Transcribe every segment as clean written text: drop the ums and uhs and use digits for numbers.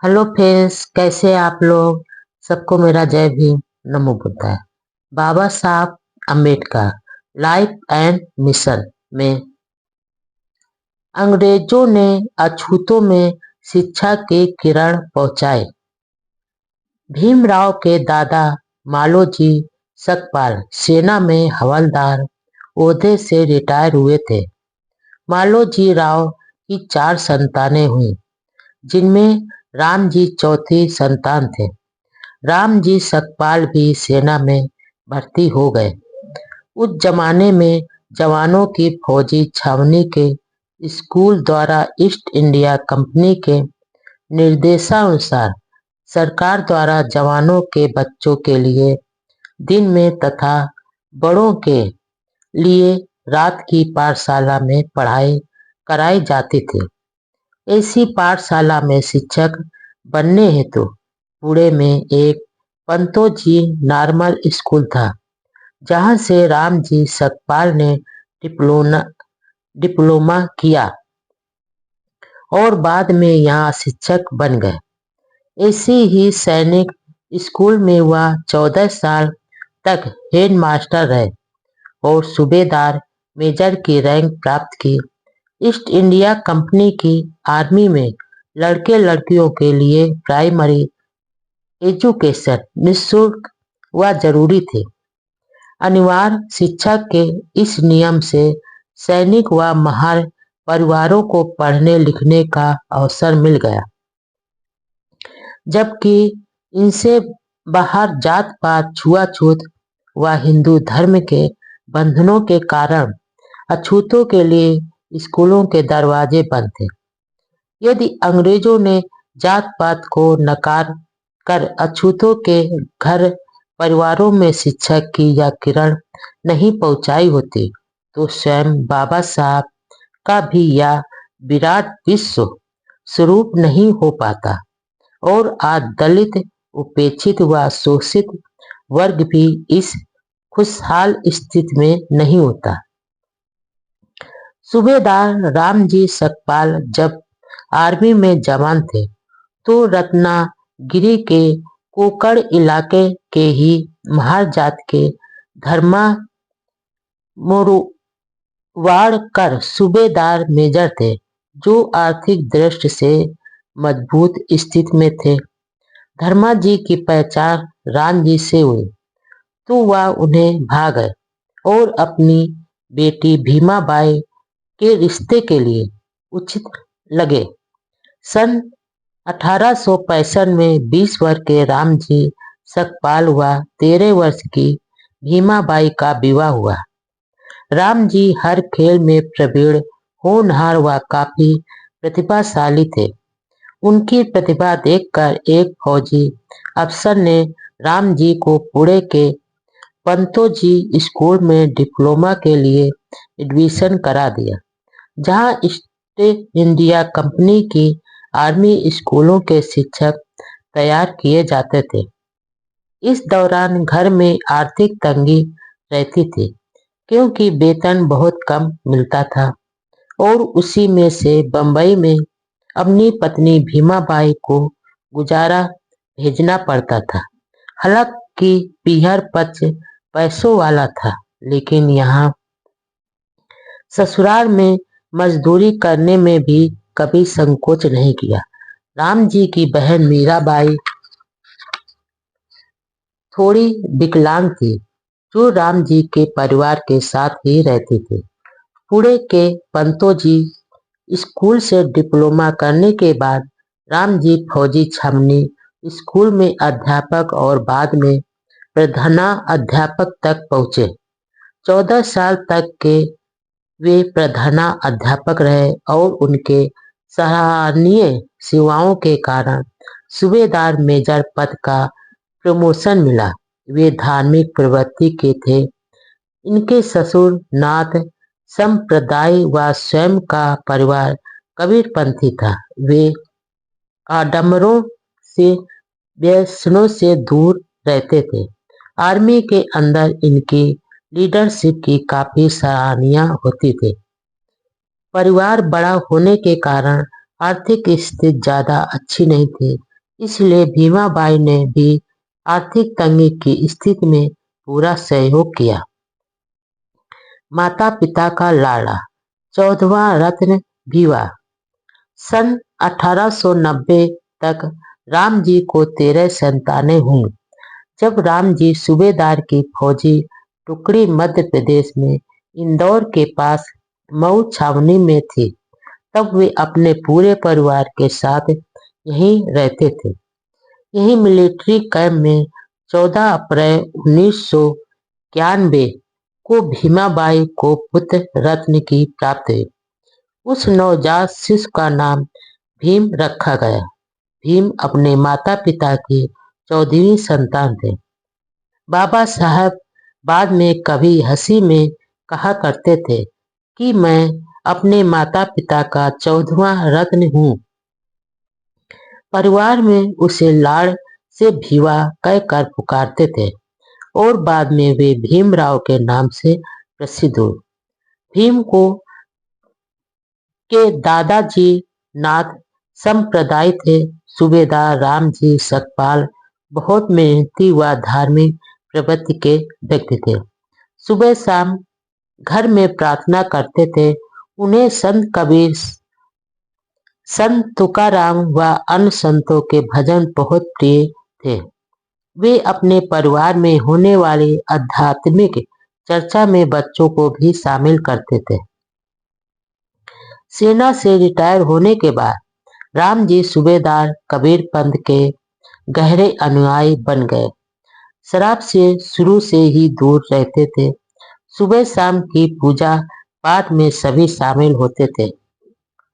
Hello friends, कैसे आप लोग। सबको मेरा जय भीम, नमो बुद्धाय। बाबा Saheb Ambedkar life and mission में अंग्रेजों ने अछूतों में शिक्षा के किरण पहुंचाए। भीमराव के दादा मालोजी सकपाल सेना में हवलदार ओहदे से रिटायर हुए थे। मालोजी राव की 4 संतानें हुई, जिनमें राम जी चौथी संतान थे। राम जी सकपाल भी सेना में भर्ती हो गए। उस जमाने में जवानों की फौजी छावनी के स्कूल द्वारा ईस्ट इंडिया कंपनी के निर्देशानुसार सरकार द्वारा जवानों के बच्चों के लिए दिन में तथा बड़ों के लिए रात की पाठशाला में पढ़ाई कराई जाती थी। ऐसी पाठशाला में शिक्षक बनने हेतु पुणे में एक पंतोजी नॉर्मल स्कूल था, जहां से राम जी सकपाल ने डिप्लोमा किया और बाद में यहाँ शिक्षक बन गए। ऐसे ही सैनिक स्कूल में वह 14 साल तक हेड मास्टर रहे और सूबेदार मेजर की रैंक प्राप्त की। ईस्ट इंडिया कंपनी की आर्मी में लड़के लड़कियों के लिए प्राइमरी एजुकेशन निःशुल्क व जरूरी थे। अनिवार्य शिक्षा के इस नियम से सैनिक व महार परिवारों को पढ़ने लिखने का अवसर मिल गया, जबकि इनसे बाहर जात पात, छुआछूत व हिंदू धर्म के बंधनों के कारण अछूतों के लिए स्कूलों के दरवाजे बंद थे। यदि अंग्रेजों ने जात पात को नकार कर अछूतों के घर परिवारों में शिक्षा की यह किरण नहीं पहुंचाई होती, तो स्वयं बाबा साहब का भी यह विराट विश्व स्वरूप नहीं हो पाता और आज दलित, उपेक्षित व शोषित वर्ग भी इस खुशहाल स्थिति में नहीं होता। सूबेदार रामजी सकपाल जब आर्मी में जवान थे, तो रत्नागिरी के कोकड़ इलाके के ही महार जात के धर्मा मोरवाड़कर सूबेदार मेजर थे, जो आर्थिक दृष्टि से मजबूत स्थिति में थे। धर्मा जी की पहचान राम जी से हुई, तो वह उन्हें भा गए और अपनी बेटी भीमाबाई के रिश्ते के लिए उचित लगे। सन 1865 में 20 वर्ष के राम जी सकपाल व 13 वर्ष की भीमाबाई का विवाह हुआ। राम जी हर खेल में प्रवीण, होनहार व काफी प्रतिभाशाली थे। उनकी प्रतिभा देखकर एक फौजी अफसर ने राम जी को पुणे के पंतोजी स्कूल में डिप्लोमा के लिए एडमिशन करा दिया, जहां ईस्ट इंडिया कंपनी की आर्मी स्कूलों के शिक्षक तैयार किए जाते थे। इस दौरान घर में आर्थिक तंगी रहती थी, क्योंकि वेतन बहुत कम मिलता था और उसी में से बंबई में अपनी पत्नी भीमाबाई को गुजारा भेजना पड़ता था। हालांकि पीहर पक्ष पैसों वाला था, लेकिन यहाँ ससुराल में मजदूरी करने में भी कभी संकोच नहीं किया। राम जी की बहन मीराबाई थोड़ी विकलांग थी, जो राम जी के परिवार के साथ ही रहती थी। पुणे के पंतोजी स्कूल से डिप्लोमा करने के बाद राम जी फौजी छावनी स्कूल में अध्यापक और बाद में प्रधानाध्यापक तक पहुंचे। 14 साल तक के वे प्रधानाध्यापक रहे और उनके सराहनीय सेवाओं के कारण सूबेदार मेजर पद का प्रमोशन मिला। वे धार्मिक प्रवृत्ति के थे। इनके ससुर नाथ संप्रदाय व स्वयं का परिवार कबीरपंथी था। वे आडम्बरों से, व्यसनों से दूर रहते थे। आर्मी के अंदर इनकी लीडरशिप की काफी सराहनीय होती थी। परिवार बड़ा होने के कारण आर्थिक स्थिति ज्यादा अच्छी नहीं थी, इसलिए भीमाबाई ने भी आर्थिक तंगी की स्थिति में पूरा सहयोग किया। माता पिता का लाड़ा, 14वां रत्न भीवा। सन 1890 तक राम जी को 13 संतानें हुई। जब राम जी सूबेदार की फौजी टुकड़ी मध्य प्रदेश में इंदौर के पास मऊ छावनी में थी, तब वे अपने पूरे परिवार के साथ यहीं रहते थे। यही मिलिट्री कैंप में 14 अप्रैल 1991 को भीमाबाई को पुत्र रत्न की प्राप्ति हुई। उस नवजात शिशु का नाम भीम रखा गया। भीम अपने माता पिता की 14वीं संतान थे। बाबा साहब बाद में कभी हंसी में कहा करते थे कि मैं अपने माता पिता का 14वां रत्न हूँ। परिवार में उसे लाड़ से भीवा कहकर पुकारते थे और बाद में वे भीमराव के नाम से प्रसिद्ध हुए। भीम को के दादाजी नाथ संप्रदाय थे। सूबेदार रामजी सकपाल बहुत मेहनती व धार्मिक प्रवृत्ति के व्यक्ति थे। सुबह शाम घर में प्रार्थना करते थे। उन्हें संत कबीर, संत तुकाराम व अन्य संतों के भजन बहुत प्रिय थे। वे अपने परिवार में होने वाली आध्यात्मिक चर्चा में बच्चों को भी शामिल करते थे। सेना से रिटायर होने के बाद राम जी सूबेदार कबीर पंथ के गहरे अनुयायी बन गए। शराब से शुरू से ही दूर रहते थे। सुबह शाम की पूजा पाठ में सभी शामिल होते थे।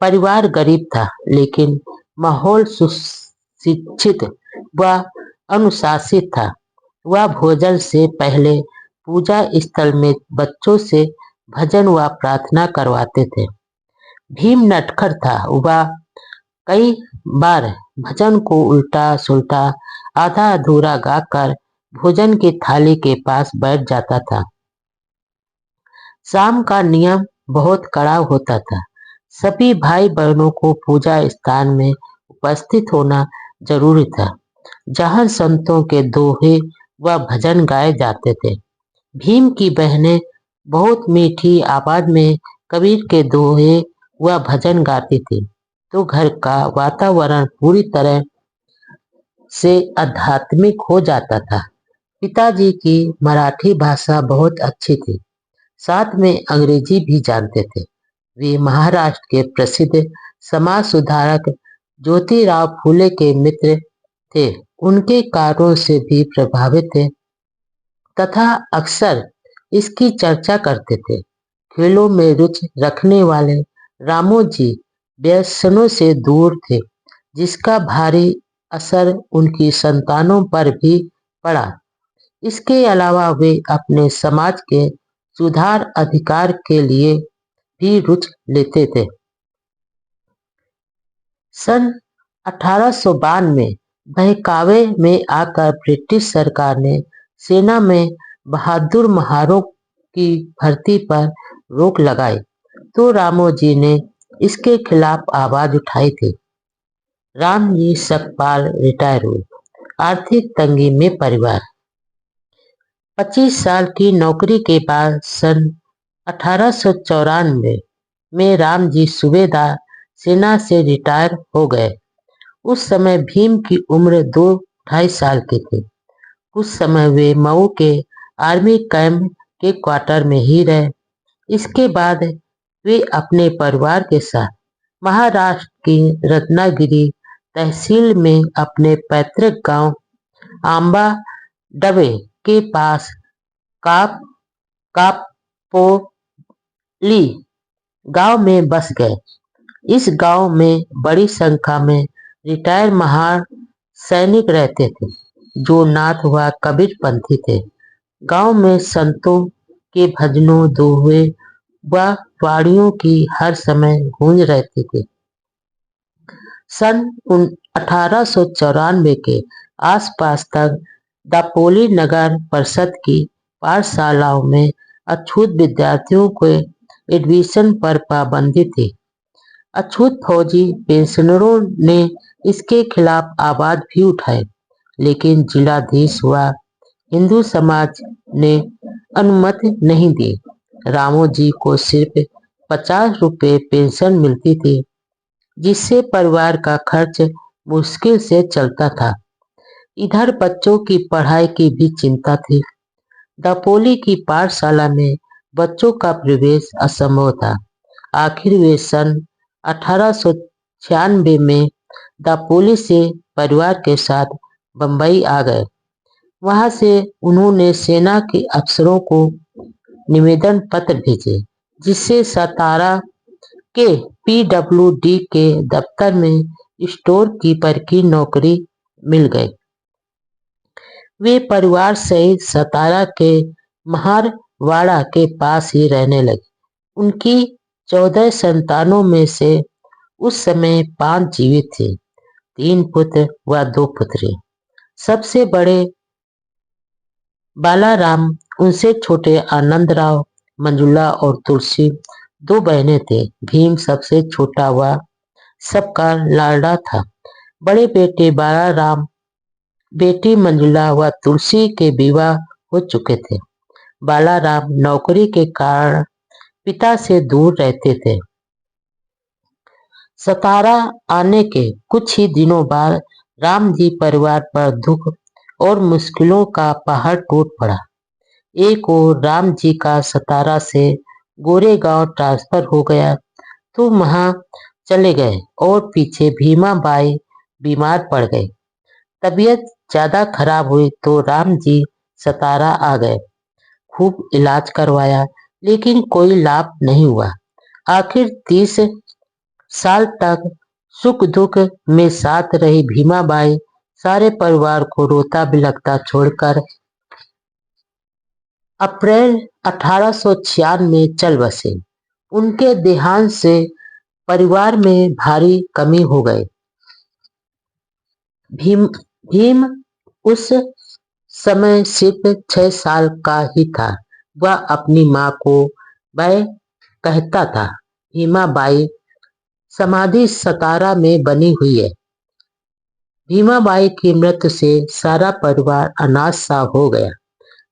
परिवार गरीब था, लेकिन माहौल सुशिक्षित व अनुशासित था। वह भोजन से पहले पूजा स्थल में बच्चों से भजन व प्रार्थना करवाते थे। भीम नटखट था। वह कई बार भजन को उल्टा सुल्टा आधा अधूरा गाकर भोजन की थाली के पास बैठ जाता था। शाम का नियम बहुत कड़ा होता था। सभी भाई बहनों को पूजा स्थान में उपस्थित होना जरूरी था, जहां संतों के दोहे व भजन गाए जाते थे। भीम की बहनें बहुत मीठी आवाज में कबीर के दोहे व भजन गाती थी, तो घर का वातावरण पूरी तरह से आध्यात्मिक हो जाता था। पिताजी की मराठी भाषा बहुत अच्छी थी, साथ में अंग्रेजी भी जानते थे। वे महाराष्ट्र के प्रसिद्ध समाज सुधारक ज्योतिराव फूले के मित्र थे। उनके कार्यों से भी प्रभावित थे तथा अक्सर इसकी चर्चा करते थे। खेलों में रुचि रखने वाले रामोजी व्यसनों से दूर थे, जिसका भारी असर उनकी संतानों पर भी पड़ा। इसके अलावा वे अपने समाज के सुधार अधिकार के लिए भी रुचि लेते थे। सन 1892 बहकावे में आकर ब्रिटिश सरकार ने सेना में बहादुर महारों की भर्ती पर रोक लगाई, तो रामोजी ने इसके खिलाफ आवाज उठाई थी। रामजी सकपाल रिटायर हुए। आर्थिक तंगी में परिवार। 25 साल की नौकरी के बाद सन 1894 में रामजी सूबेदार सेना से रिटायर हो गए। उस समय भीम की उम्र 2-2.5 साल की थी। कुछ समय वे मऊ के आर्मी कैंप के क्वार्टर में ही रहे। इसके बाद वे अपने परिवार के साथ महाराष्ट्र की रत्नागिरी तहसील में अपने पैतृक गांव आंबा डबे के पास कापोली गांव में बस गए। इस गांव में बड़ी संख्या में रिटायर महार सैनिक रहते थे, जो नाथ व कबीर पंथी थे। गांव में संतों के भजनों, दोहे व वाणियों की हर समय गूंज रहती थी। सन 1894 के आसपास तक दापोली नगर परिषद की पाठशालाओं में अछूत विद्यार्थियों के एडमिशन पर पाबंदी थी। अछूत फौजी पेंशनरों ने इसके खिलाफ आवाज भी उठाई, लेकिन जिलाधीश हुआ हिंदू समाज ने अनुमति नहीं दी। रामू जी को सिर्फ 50 रुपए पेंशन मिलती थी, जिससे परिवार का खर्च मुश्किल से चलता था। इधर बच्चों की पढ़ाई की भी चिंता थी। दापोली की पाठशाला में बच्चों का प्रवेश असंभव था। आखिर वे सन 1896 में दापोली से परिवार के साथ बंबई आ गए। वहां से उन्होंने सेना के अफसरों को निवेदन पत्र भेजे, जिससे सतारा के पीडब्ल्यूडी के दफ्तर में स्टोर कीपर की नौकरी मिल गई। वे परिवार सहित सतारा के महारवाड़ा के पास ही रहने लगे। उनकी 14 संतानों में से उस समय 5 जीवित थे, 3 पुत्र व 2 पुत्री। सबसे बड़े बालाराम, उनसे छोटे आनंदराव, मंजुला और तुलसी 2 बहनें थे। भीम सबसे छोटा व सबका लाडला था। बड़े बेटे बालाराम, बेटी मंजुला व तुलसी के विवाह हो चुके थे। बालाराम नौकरी के कारण पिता से दूर रहते थे। सतारा आने के कुछ ही दिनों बाद राम जी परिवार पर दुख और मुश्किलों का पहाड़ टूट पड़ा। एक ओर राम जी का सतारा से गोरेगांव ट्रांसफर हो गया तो वहां चले गए, और पीछे भीमा बाई बीमार पड़ गई। तबीयत ज्यादा खराब हुई तो राम जी सतारा आ गए। खूब इलाज करवाया, लेकिन कोई लाभ नहीं हुआ। आखिर 30 साल तक सुख दुख में साथ रही भीमाबाई सारे परिवार को रोता बिलखता छोड़कर अप्रैल 1896 में चल बसे। उनके देहांत से परिवार में भारी कमी हो गई। भीम भीम उस समय सिर्फ 6 साल का ही था। वह अपनी माँ को वह कहता था। भीमा बाई समाधि सतारा में बनी हुई है। भीमा बाई की मृत्यु से सारा परिवार अनाथ सा हो गया।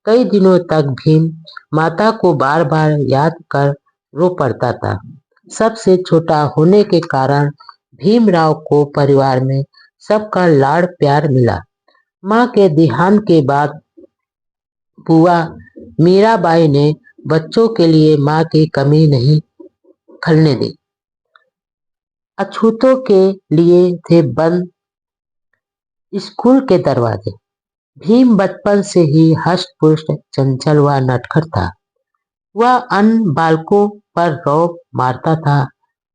कई दिनों तक भीम माता को बार बार याद कर रो पड़ता था। सबसे छोटा होने के कारण भीमराव को परिवार में सबका लाड़ प्यार मिला। माँ के देहांत के बाद बुआ मीराबाई ने बच्चों के लिए माँ की कमी नहीं खलने दी। अछूतों के लिए थे बंद स्कूल के दरवाजे। भीम बचपन से ही हष्ट-पुष्ट, चंचल व नटखट था। वह अन्य बालकों पर रौब मारता था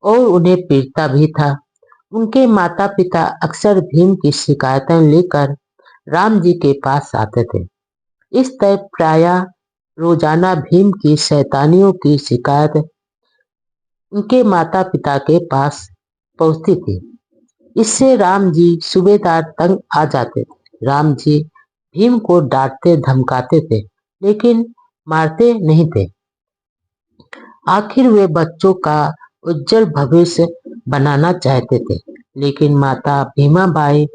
और उन्हें पीटता भी था। उनके माता पिता अक्सर भीम की शिकायतें लेकर राम जी के पास आते थे। इस तरह प्रायः रोजाना भीम की शैतानियों की शिकायत उनके माता पिता के पास पहुंचती थी। इससे राम जी सूबेदार तंग आ जाते थे। राम जी भीम को डांटते धमकाते थे, लेकिन मारते नहीं थे। आखिर वे बच्चों का उज्जवल भविष्य बनाना चाहते थे, लेकिन माता भीमाबाई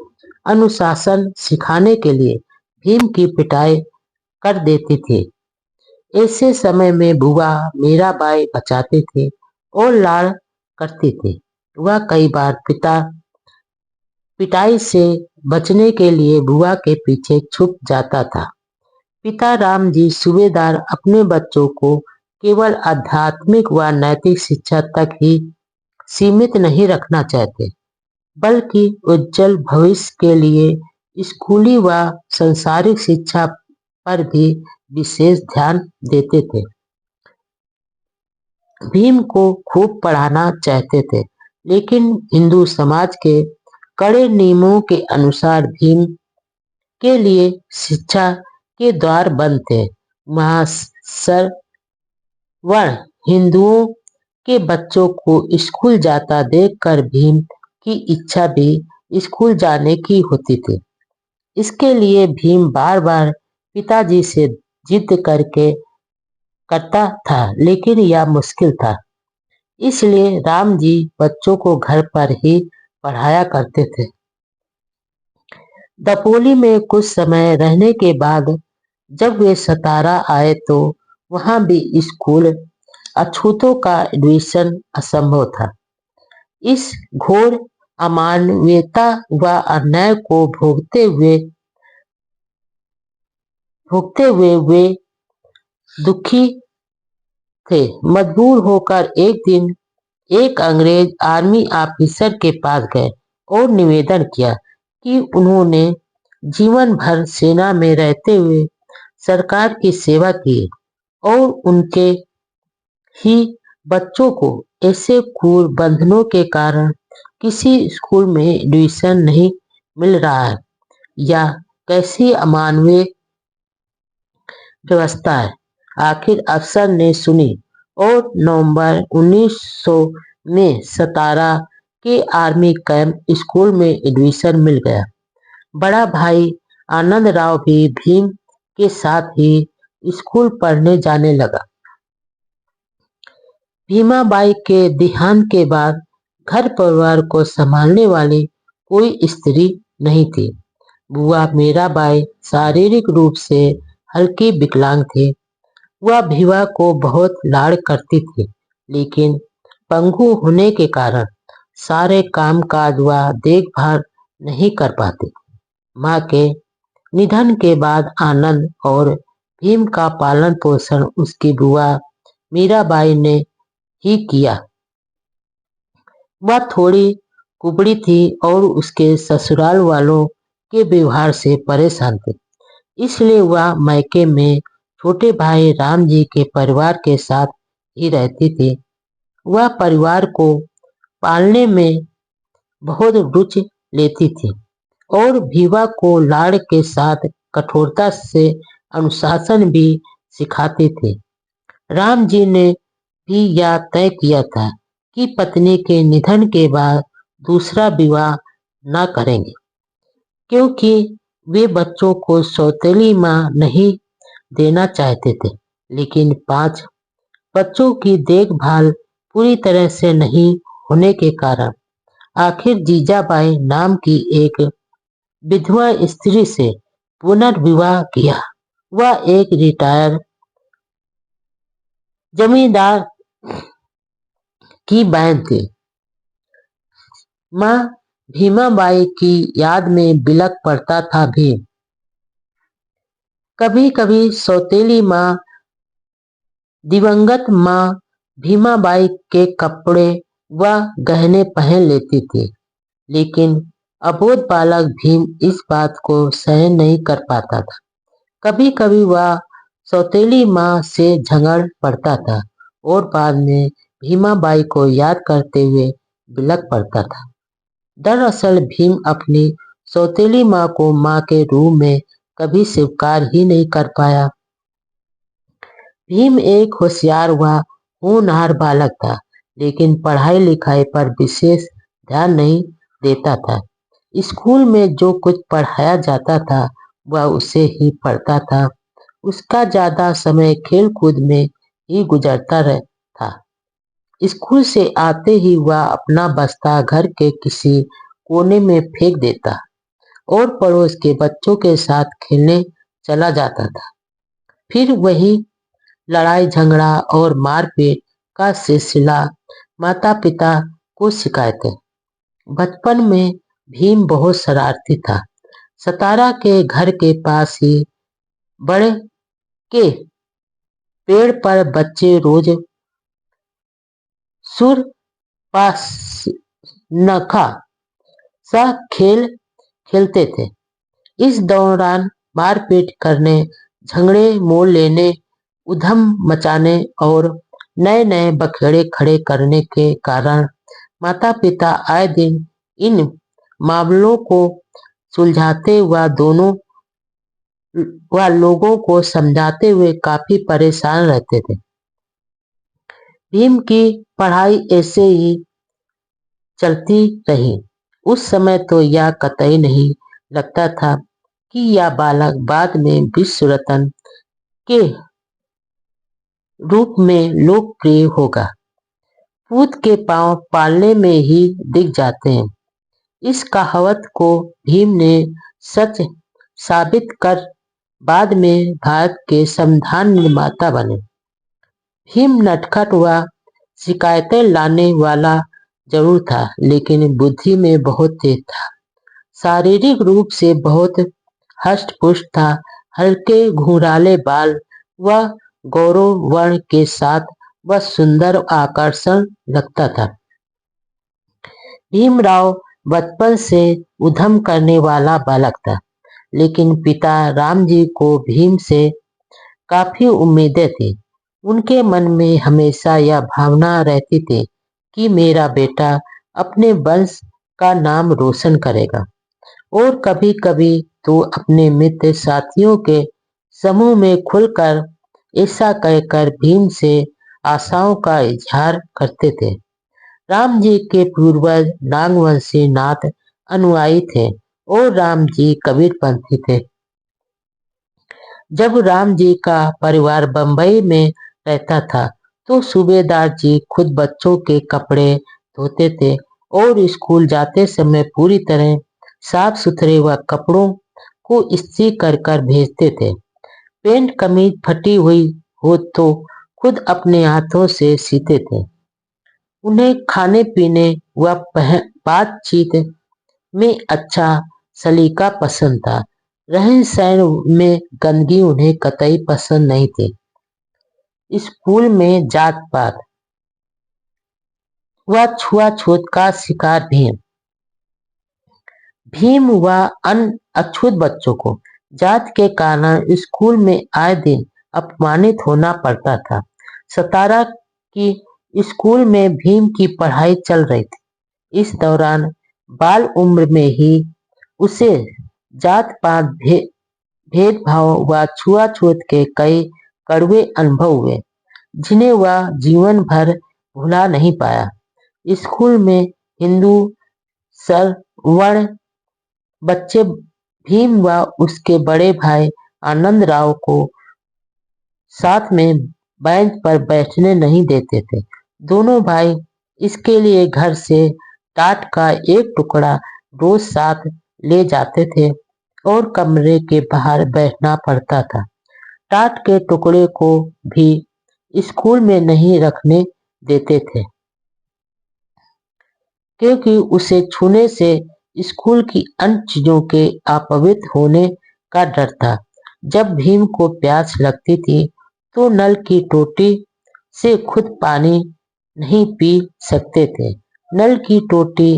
अनुशासन सिखाने के लिए भीम की पिटाई कर देती थी। ऐसे समय में बुआ मीराबाई बचाती थी और लाड़ करती थी। वह कई बार पिटाई से बचने के लिए बुआ के पीछे छुप जाता था। पिता राम जी सूबेदार अपने बच्चों को केवल आध्यात्मिक व नैतिक शिक्षा तक ही सीमित नहीं रखना चाहते, बल्कि उज्जवल भविष्य के लिए स्कूली व सांसारिक शिक्षा पर भी विशेष ध्यान देते थे। भीम को खूब पढ़ाना चाहते थे, लेकिन हिंदू समाज के कड़े नियमों के अनुसार भीम के लिए शिक्षा के द्वार बंद थे। वहां सवर्ण हिंदुओं के बच्चों को स्कूल जाता देखकर भीम की इच्छा भी स्कूल जाने की होती थी। इसके लिए भीम बार बार पिताजी से जिद करके करता था, लेकिन यह मुश्किल था। इसलिए राम जी बच्चों को घर पर ही पढ़ाया करते थे। दपोली में कुछ समय रहने के बाद जब वे सतारा आए तो वहां भी स्कूल अछूतों का एडमिशन असंभव था। इस घोर अमानवीयता व अन्याय को भोगते हुए वे दुखी थे। मजबूर होकर एक दिन एक अंग्रेज आर्मी ऑफिसर के पास गए और निवेदन किया कि उन्होंने जीवन भर सेना में रहते हुए सरकार की सेवा की और उनके ही बच्चों को ऐसे क्रूर बंधनों के कारण किसी स्कूल में एडमिशन नहीं मिल रहा है। या कैसी अमानवीय व्यवस्था है। आखिर अफसर ने सुनी और नवंबर 1900 में सतारा के आर्मी कैंप स्कूल में एडमिशन मिल गया। बड़ा भाई आनंद राव भी भीम के साथ ही स्कूल पढ़ने जाने लगा। भीमाबाई के देहांत के बाद घर परिवार को संभालने वाली कोई स्त्री नहीं थी। बुआ मीराबाई शारीरिक रूप से हल्की विकलांग थी। वह भीमा को बहुत लाड़ करती थी, लेकिन पंगु होने के कारण सारे काम काज व देखभाल नहीं कर पाती। माँ के निधन के बाद आनंद और भीम का पालन पोषण उसकी बुआ मीराबाई ने ही किया। वह थोड़ी कुबड़ी थी और उसके ससुराल वालों के व्यवहार से परेशान थे। इसलिए वह मायके में छोटे भाई राम जी के परिवार के साथ ही रहती थी। वह परिवार को पालने में बहुत रुचि लेती थी और भीवा को लाड़ के साथ कठोरता से अनुशासन भी सिखाती थी। राम जी ने भी यह तय किया था कि पत्नी के निधन के बाद दूसरा विवाह न करेंगे, क्योंकि वे बच्चों को सौतेली मां नहीं देना चाहते थे। लेकिन 5 बच्चों की देखभाल पूरी तरह से नहीं होने के कारण आखिर जीजाबाई नाम की एक विधवा स्त्री से पुनर्विवाह किया। वह एक रिटायर जमींदार की बहन थी। माँ भीमाबाई की याद में बिलख पड़ता था भी। कभी कभी सौतेली माँ दिवंगत माँ भीमाबाई के कपड़े व गहने पहन लेती थी, लेकिन अबोध बालक भीम इस बात को सहन नहीं कर पाता था। कभी कभी वह सौतेली माँ से झगड़ पड़ता था और बाद में भीमाबाई को याद करते हुए बिलख पड़ता था। दरअसल भीम अपनी सौतेली माँ को माँ के रूप में कभी स्वीकार ही नहीं कर पाया। भीम एक होशियार व होनहार बालक था, लेकिन पढ़ाई लिखाई पर विशेष ध्यान नहीं देता था। स्कूल में जो कुछ पढ़ाया जाता था वह उसे ही पढ़ता था। उसका ज्यादा समय खेल कूद में ही गुजरता था। स्कूल से आते ही वह अपना बस्ता घर के किसी कोने में फेंक देता और पड़ोस के बच्चों के साथ खेलने चला जाता था। फिर वही लड़ाई झगड़ा और मारपीट का सिलसिला माता पिता को शिकायतें। बचपन में भीम बहुत शरारती था। सतारा के घर के पास ही बड़े के पेड़ पर बच्चे रोज सुर पास नखा सा खेल खेलते थे। इस दौरान मारपीट करने, झगड़े मोल लेने, उधम मचाने और नए नए बखेड़े खड़े करने के कारण माता पिता आए दिन इन मामलों को सुलझाते व लोगों को समझाते हुए काफी परेशान रहते थे। भीम की पढ़ाई ऐसे ही चलती रही। उस समय तो यह कतई नहीं लगता था कि यह बालक बाद में विश्व रत्न के रूप में लोकप्रिय होगा। पूत के पांव पालने में ही दिख जाते हैं। इस कहावत को भीम ने सच साबित कर बाद में भारत के संविधान निर्माता बने। भीम नटखट व शिकायतें लाने वाला जरूर था, लेकिन बुद्धि में बहुत तेज था। शारीरिक रूप से बहुत हष्ट-पुष्ट था। हल्के घुंघराले बाल व गौरव वर्ण के साथ वह सुंदर आकर्षण लगता था। भीमराव बचपन से उद्यम करने वाला बालक था, लेकिन पिता रामजी को भीम से काफी उम्मीदें थी। उनके मन में हमेशा यह भावना रहती थी कि मेरा बेटा अपने वंश का नाम रोशन करेगा, और कभी-कभी तो अपने मित्र साथियों के समूह में खुलकर ऐसा कहकर भीम से आशाओं का इजहार करते थे। राम जी के पूर्वज नागवंशी नाथ अनुयायी थे और राम जी कबीरपंथी थे। जब राम जी का परिवार बंबई में रहता था, तो सूबेदार जी खुद बच्चों के कपड़े धोते थे और स्कूल जाते समय पूरी तरह साफ सुथरे व कपड़ों को इस्त्री कर कर भेजते थे। पेंट कमीज फटी हुई हो तो खुद अपने हाथों से सीते थे। उन्हें खाने पीने व बातचीत में अच्छा सलीका पसंद था। रहन सहन में गंदगी उन्हें कतई पसंद नहीं थी। स्कूल में जात पात व छुआछूत का शिकार भीम व अन्य अछूत बच्चों को जात के कारण स्कूल में आए दिन अपमानित होना पड़ता था। 17 की स्कूल में भीम की पढ़ाई चल रही थी। इस दौरान बाल उम्र में ही उसे जात पात भेदभाव व छुआछूत के कई कड़वे अनुभव हुए, जिन्हें वह जीवन भर भुला नहीं पाया। स्कूल में हिंदू सवर्ण बच्चे भीम व उसके बड़े भाई आनंद राव को साथ में बेंच पर बैठने नहीं देते थे। दोनों भाई इसके लिए घर से टाट का एक टुकड़ा रोज साथ ले जाते थे और कमरे के बाहर बैठना पड़ता था। टाट के टुकड़े को भी स्कूल में नहीं रखने देते थे, क्योंकि उसे छूने से स्कूल की अन्य चीजों के अपवित्र होने का डर था। जब भीम को प्यास लगती थी तो नल की टोटी से खुद पानी नहीं पी सकते थे। नल की टोटी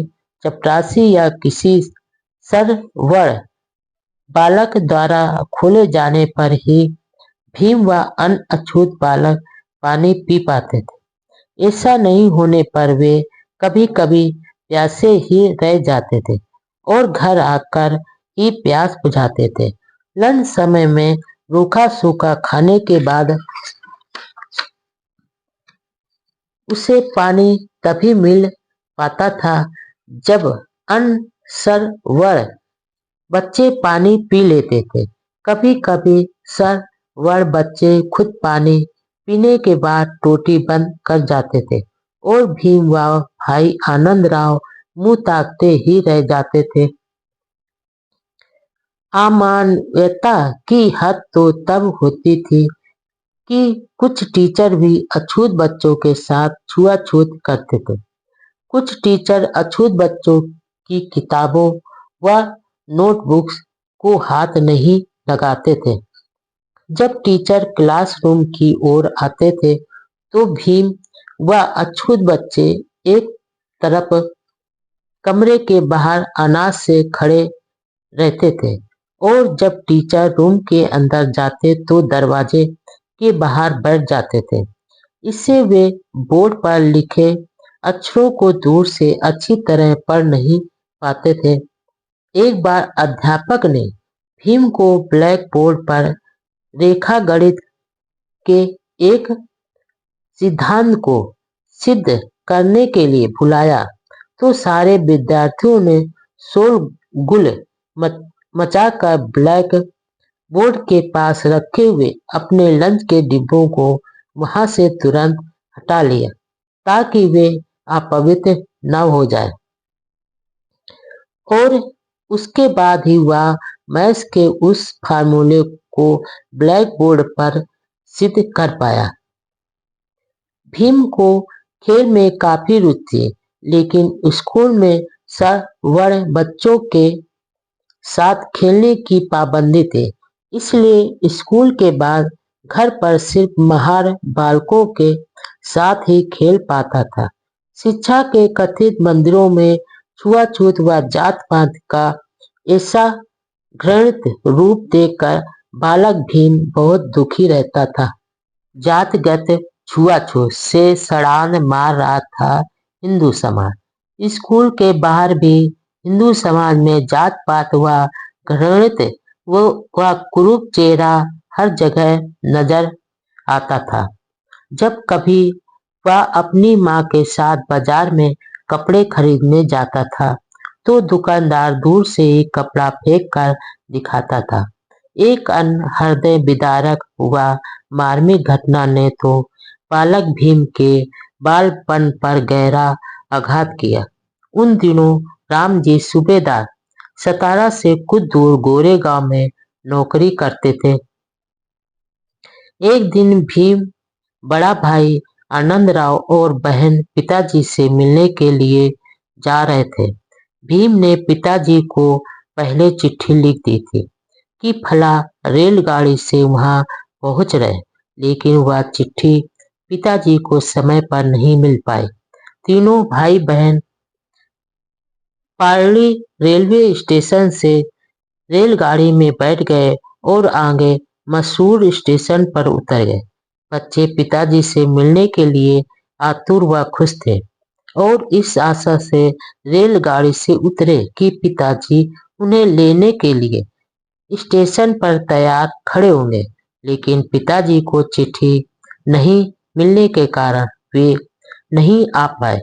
चपरासी या किसी सरवर्ण बालक द्वारा खोले जाने पर ही भीम व अन्य अछूत बालक पानी पी पाते थे। ऐसा नहीं होने पर वे कभी-कभी प्यासे ही रह जाते थे और घर आकर ही प्यास बुझाते थे। लंच समय में रूखा सूखा खाने के बाद उसे पानी तभी मिल पाता था जब अनसरवर्ण बच्चे पानी पी लेते थे। कभी-कभी सरवर्ण बच्चे खुद पानी पीने के बाद टोटी बंद कर जाते थे और भीम व भाई आनंद राव मुंह ताकते ही रह जाते थे। अमानवीयता की हद तो तब होती थी कि कुछ टीचर भी अछूत बच्चों के साथ छुआछूत करते थे। कुछ टीचर अछूत बच्चों की किताबों व नोटबुक्स को हाथ नहीं लगाते थे। जब टीचर क्लासरूम की ओर आते थे तो भीम व अछूत बच्चे एक तरफ कमरे के बाहर अनाज से खड़े रहते थे और जब टीचर रूम के अंदर जाते तो दरवाजे के बाहर बैठ जाते थे। इससे वे बोर्ड पर लिखे अक्षरों को दूर से अच्छी तरह पढ़ नहीं पाते थे। एक बार अध्यापक ने भीम को ब्लैक बोर्ड पर रेखा गणित के एक सिद्धांत को सिद्ध करने के लिए बुलाया तो सारे विद्यार्थियों ने शोरगुल मचाकर ब्लैक बोर्ड के पास रखे हुए अपने लंच के डिब्बों को वहां से तुरंत हटा लिया। ताकि वे अपवित्र न हो जाए, और उसके बाद ही वह मैथ्स के उस फार्मूले को ब्लैक बोर्ड पर सिद्ध कर पाया। भीम को खेल में काफी रुचि थी, लेकिन स्कूल में सवर्ण बच्चों के साथ खेलने की पाबंदी थी, इसलिए स्कूल के बाद घर पर सिर्फ महार बालकों के साथ ही खेल पाता था। शिक्षा के कथित मंदिरों में छुआछूत व जात पात का ऐसा घृणित रूप देखकर बालक भीम बहुत दुखी रहता था। जातगत छुआछूत से सड़ान मार रहा था हिंदू समाज। स्कूल के बाहर भी हिंदू समाज में जात पात व घृणित व कुरूप चेहरा हर जगह नजर आता था। जब कभी वह अपनी माँ के साथ बाजार में कपड़े खरीदने जाता था, तो दुकानदार दूर से ही कपड़ा फेंक कर दिखाता था। एक अन्य हृदय विदारक व मार्मिक घटना ने तो बालक भीम के बालपन पर गहरा आघात किया। उन दिनों रामजी सूबेदार सतारा से कुछ दूर गोरेगांव में नौकरी करते थे। एक दिन भीम, बड़ा भाई आनंदराव और बहन पिताजी से मिलने के लिए जा रहे थे। भीम ने पिताजी को पहले चिट्ठी लिख दी थी कि फला रेलगाड़ी से वहां पहुंच रहे, लेकिन वह चिट्ठी पिताजी को समय पर नहीं मिल पाई। तीनों भाई बहन पार्ली रेलवे स्टेशन से रेलगाड़ी में बैठ गए और आगे मशहूर स्टेशन पर उतर गए। बच्चे पिताजी से मिलने के लिए आतुर व खुश थे और इस आशा से रेलगाड़ी से उतरे कि पिताजी उन्हें लेने के लिए स्टेशन पर तैयार खड़े होंगे, लेकिन पिताजी को चिट्ठी नहीं मिलने के कारण वे नहीं आ पाए।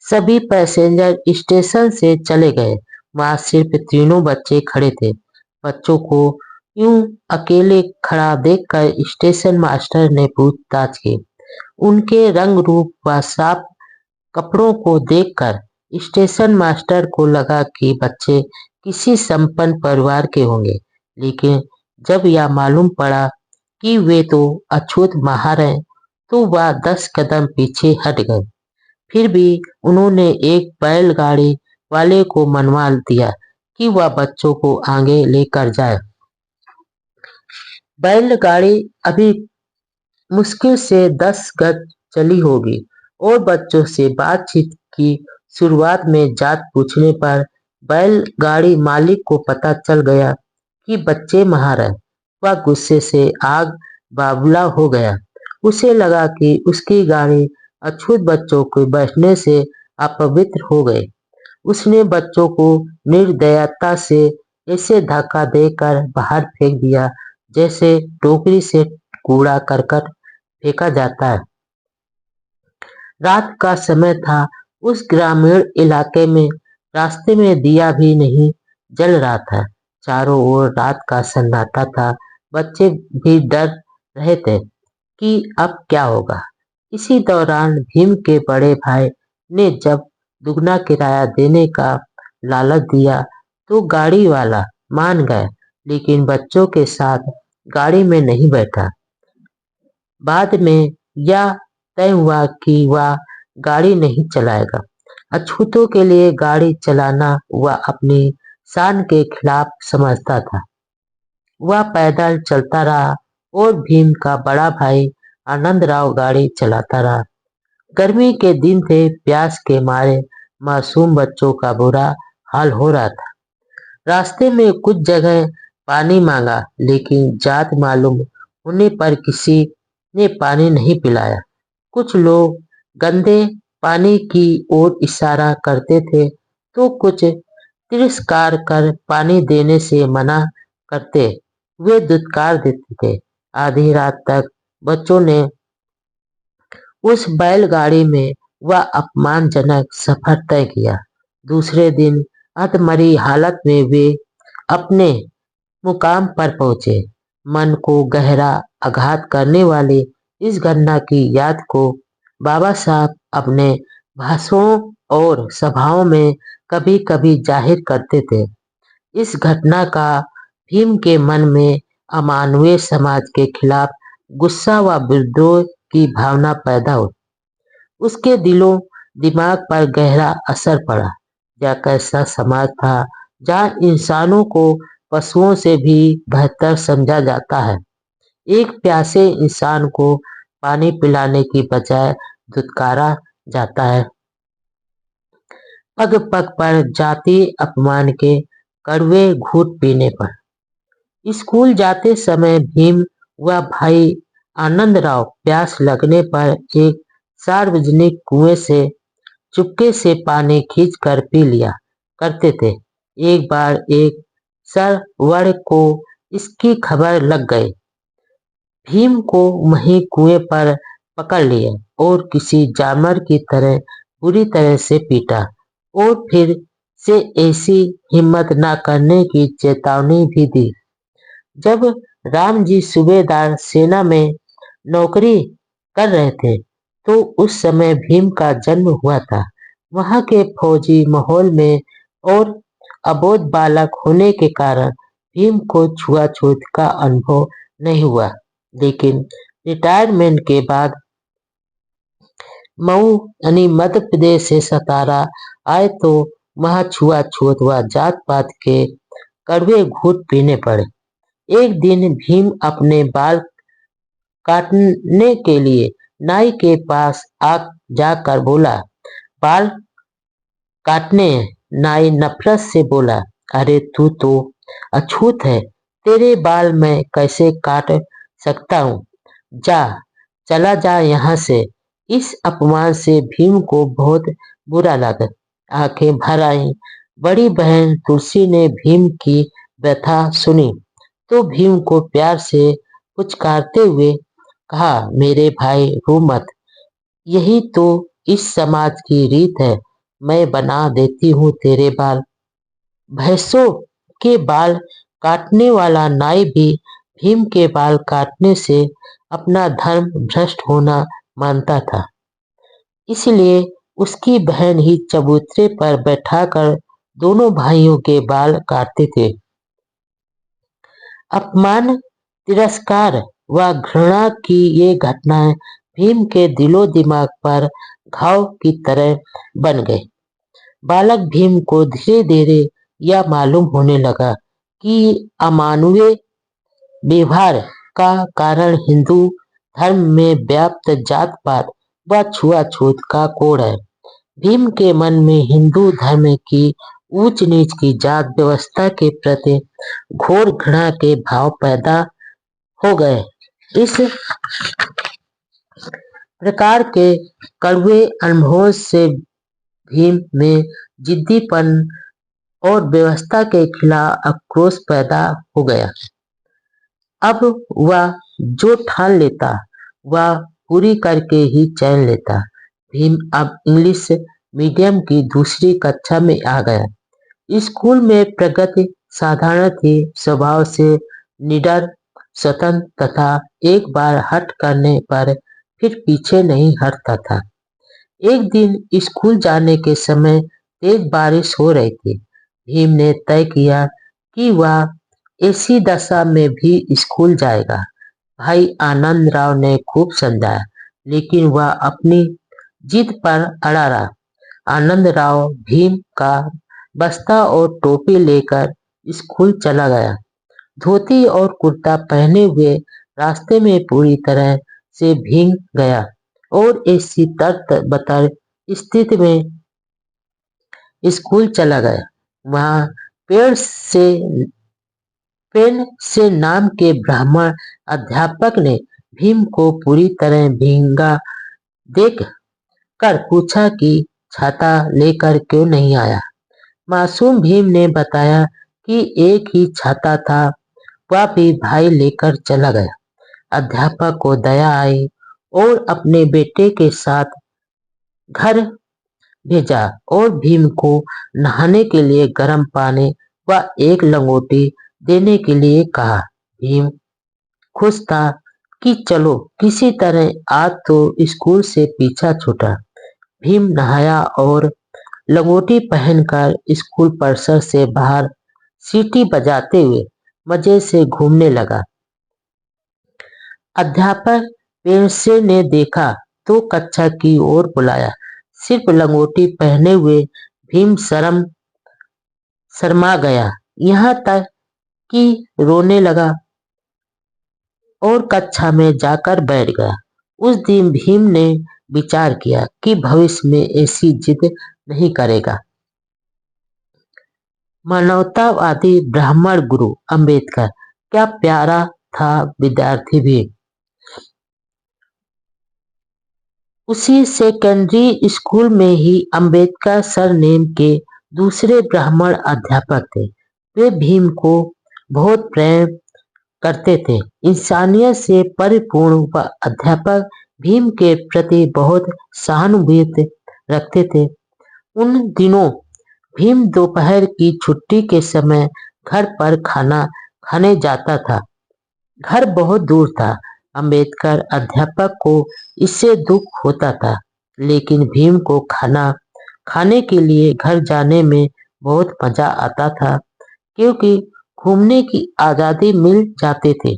सभी पैसेंजर स्टेशन से चले गए। वहां सिर्फ तीनों बच्चे खड़े थे। बच्चों को यूं अकेले खड़ा देखकर स्टेशन मास्टर ने पूछताछ की। उनके रंग रूप व साफ कपड़ों को देखकर स्टेशन मास्टर को लगा कि बच्चे किसी संपन्न परिवार के होंगे, लेकिन जब यह मालूम पड़ा कि वे तो अछूत महार हैं, तो वह 10 कदम पीछे हट गए। फिर भी उन्होंने एक बैलगाड़ी वाले को मनवा दिया कि वह बच्चों को आगे लेकर जाए। बैलगाड़ी अभी मुश्किल से 10 गज चली होगी और बच्चों से बातचीत की शुरुआत में जात पूछने पर बैलगाड़ी मालिक को पता चल गया कि बच्चे महार हैं। वह गुस्से से आग बाबूला हो गया। उसे लगा कि उसकी गाड़ी अछूत बच्चों के बैठने से अपवित्र हो गई। उसने बच्चों को निर्दयता से ऐसे धक्का देकर बाहर फेंक दिया जैसे टोकरी से कूड़ा करकट फेंका जाता है। रात का समय था। उस ग्रामीण इलाके में रास्ते में दिया भी नहीं जल रहा था। चारों ओर रात का सन्नाटा था। बच्चे भी डर रहे थे कि अब क्या होगा। इसी दौरान भीम के बड़े भाई ने जब दुगना किराया देने का लालच दिया तो गाड़ी वाला मान गया, लेकिन बच्चों के साथ गाड़ी में नहीं बैठा। बाद में यह तय हुआ कि वह गाड़ी नहीं चलाएगा। अछूतों के लिए गाड़ी चलाना वह अपनी शान के खिलाफ समझता था। वह पैदल चलता रहा और भीम का बड़ा भाई आनंदराव गाड़ी चलाता रहा। गर्मी के दिन थे। प्यास के मारे मासूम बच्चों का बुरा हाल हो रहा था। रास्ते में कुछ जगह पानी मांगा, लेकिन जात मालूम होने पर किसी ने पानी नहीं पिलाया। कुछ लोग गंदे पानी की ओर इशारा करते थे, तो कुछ तिरस्कार कर पानी देने से मना करते हुए दुत्कार देते थे। आधी रात तक बच्चों ने उस बैलगाड़ी में वह अपमानजनक सफर तय किया। दूसरे दिन अधमरी हालत में वे अपने मुकाम पर पहुंचे। मन को गहरा आघात करने वाली इस घटना की याद को बाबा साहब अपने भाषणों और सभाओं में कभी-कभी जाहिर करते थे। इस घटना का भीम के मन में अमानवीय समाज के खिलाफ गुस्सा व विद्रोह की भावना पैदा हुई। उसके दिलों दिमाग पर गहरा असर पड़ा। यह कैसा समाज था जहाँ इंसानों को पशुओं से भी बेहतर समझा जाता है। एक प्यासे इंसान को पानी पिलाने की बजाय धुतकारा जाता है। पग पग पर जातीय अपमान के कड़वे घूंट पीने पर। स्कूल जाते समय भीम व भाई आनंदराव प्यास लगने पर एक सार्वजनिक कुएं से चुपके से पानी खींचकर पी लिया करते थे। एक बार एक सरवड़ को इसकी खबर लग गई। भीम को वहीं कुएं पर पकड़ लिया और किसी जानवर की तरह बुरी तरह से पीटा और फिर से ऐसी हिम्मत न करने की चेतावनी भी दी। जब राम जी सूबेदार सेना में नौकरी कर रहे थे तो उस समय भीम का जन्म हुआ था। वहां के फौजी माहौल में और अबोध बालक होने के कारण भीम को छुआछूत का अनुभव नहीं हुआ। लेकिन रिटायरमेंट के बाद मऊ यानी मध्य प्रदेश से सतारा आए तो वहां छुआछूत व जात पात के कड़वे घूंट पीने पड़े। एक दिन भीम अपने बाल काटने के लिए नाई के पास आ जाकर बोला, बाल काटने हैं। नाई नफरत से बोला, अरे तू तो अछूत है, तेरे बाल मैं कैसे काट सकता हूँ? जा, चला जा यहाँ से। इस अपमान से भीम को बहुत बुरा लगा। आंखें भर आईं। बड़ी बहन तुलसी ने भीम की व्यथा सुनी तो भीम को प्यार से पुचकारते हुए कहा, मेरे भाई रो मत, यही तो इस समाज की रीत है, मैं बना देती हूँ तेरे बाल। भैंसों के बाल काटने वाला नाई भी भीम के बाल काटने से अपना धर्म भ्रष्ट होना मानता था। इसलिए उसकी बहन ही चबूतरे पर बैठाकर दोनों भाइयों के बाल काटते थे। अपमान, तिरस्कार व घृणा की ये घटनाएं भीम के दिलो दिमाग पर घाव की तरह बन गई। बालक भीम को धीरे धीरे यह मालूम होने लगा कि अमानवीय व्यवहार का कारण हिंदू धर्म में व्याप्त जात पात व छुआछूत का कोड़ है। भीम के मन में हिंदू धर्म की ऊंच नीच की जात व्यवस्था के प्रति घोर घृणा के भाव पैदा हो गए। इस प्रकार के कड़वे अनुभवों से भीम में जिद्दीपन और व्यवस्था के खिलाफ आक्रोश पैदा हो गया। अब वह जो ठान लेता वह पूरी करके ही चैन लेता। भीम अब इंग्लिश मीडियम की दूसरी कक्षा में आ गया। स्कूल में प्रगति साधारण थी, स्वभाव से निडर, स्वतंत्र तथा एक बार हट करने पर फिर पीछे नहीं हटता था। एक दिन स्कूल जाने के समय तेज बारिश हो रही थी। भीम ने तय किया कि वह ऐसी दशा में भी स्कूल जाएगा। भाई आनंद राव ने खूब समझाया, लेकिन वह अपनी जिद पर अड़ा रहा। आनंद राव भीम का बस्ता और टोपी लेकर स्कूल चला गया। धोती और कुर्ता पहने हुए रास्ते में पूरी तरह से भीग गया और ऐसी तर-बतर स्थिति में स्कूल चला गया। वहां पेन से नाम के ब्राह्मण अध्यापक ने भीम को पूरी तरह भीगा देख कर पूछा कि छाता लेकर क्यों नहीं आया। मासूम भीम ने बताया कि एक ही छाता था, वह भी भाई लेकर चला गया। अध्यापक को दया आई और अपने बेटे के साथ घर भेजा और भीम को नहाने के लिए गर्म पानी व एक लंगोटी देने के लिए कहा। भीम खुश था कि चलो किसी तरह आज तो स्कूल से पीछा छूटा। भीम नहाया और लंगोटी पहनकर स्कूल परिसर से बाहर सीटी बजाते हुए मजे से घूमने लगा। अध्यापक पेंसे ने देखा तो कक्षा की ओर बुलाया। सिर्फ लंगोटी पहने हुए भीम शर्मा गया, यहाँ तक कि रोने लगा और कक्षा में जाकर बैठ गया। उस दिन भीम ने विचार किया कि भविष्य में ऐसी जिद नहीं करेगा। मानवतावादी ब्राह्मण गुरु अंबेडकर, क्या प्यारा था विद्यार्थी भी। उसी सेकेंडरी स्कूल में ही अंबेडकर सरनेम के दूसरे ब्राह्मण अध्यापक थे। वे भीम को बहुत प्रेम करते थे। इंसानियत से परिपूर्ण वह अध्यापक भीम के प्रति बहुत सहानुभूति रखते थे। उन दिनों भीम दोपहर की छुट्टी के समय घर पर खाना खाने जाता था। घर बहुत दूर था। अंबेडकर अध्यापक को इससे दुख होता था, लेकिन भीम को खाना खाने के लिए घर जाने में बहुत मजा आता था, क्योंकि घूमने की आजादी मिल जाते थे।